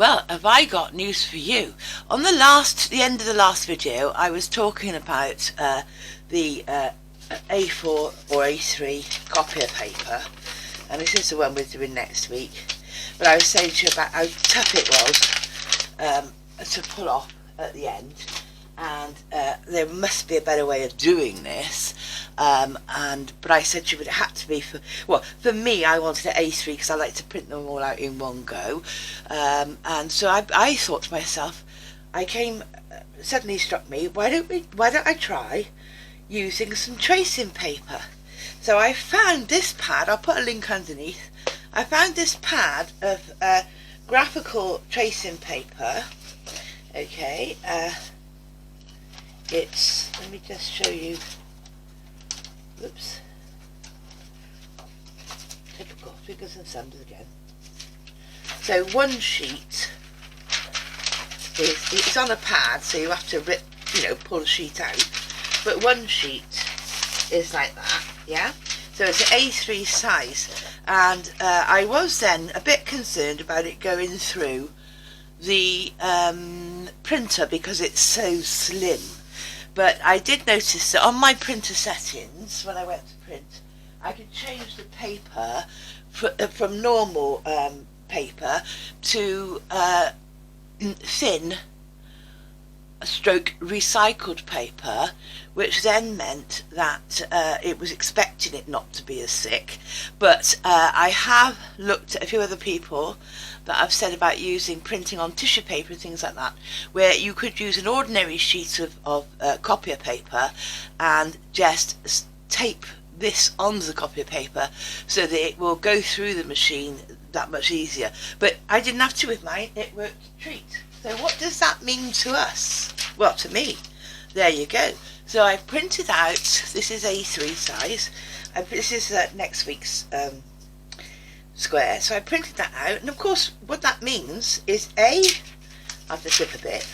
Well, have I got news for you? On the end of the last video, I was talking about the A4 or A3 copier paper, and this is the one we're doing next week. But I was saying to you about how tough it was to pull off at the end, and there must be a better way of doing this. But I said to you, but it had to be for me. I wanted an A3 because I like to print them all out in one go, and so I thought to myself, suddenly struck me, why don't I try using some tracing paper? So I found this pad. I'll put a link underneath. I found this pad of graphical tracing paper. Okay, let me just show you. Oops. Typical figures and sums again. So one sheet it's on a pad, so you have to pull the sheet out. But one sheet is like that, yeah. So it's an A3 size, and I was then a bit concerned about it going through the printer because it's so slim. But I did notice that on my printer settings, when I went to print, I could change the paper from normal paper to thin stroke recycled paper, which then meant that it was expecting it not to be as thick. But I have looked at a few other people that I've said about printing on tissue paper and things like that, where you could use an ordinary sheet of copier paper and just tape this onto the copier paper so that it will go through the machine that much easier. But I didn't have to with mine. It worked a treat. So what does that mean to us? Well, to me. There you go. So I printed out, this is A3 size, this is next week's square, so I printed that out, and of course what that means is I have to flip a bit,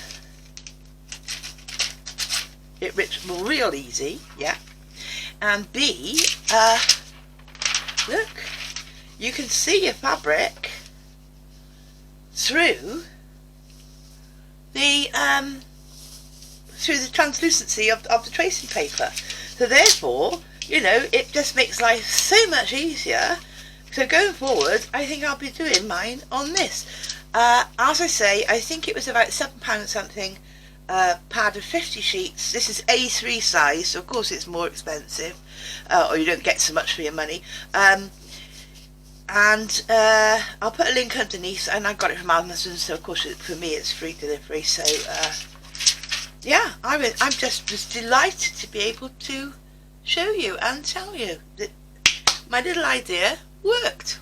it rips real easy, yeah, and B, look, you can see your fabric through the translucency of the tracing paper. So therefore, it just makes life so much easier. So going forward, I think I'll be doing mine on this. As I say, I think it was about £7 something, pad of 50 sheets. This is A3 size, so of course it's more expensive, or you don't get so much for your money. And I'll put a link underneath, and I got it from Amazon, so of course for me it's free delivery. So yeah, I'm just delighted to be able to show you and tell you that my little idea worked.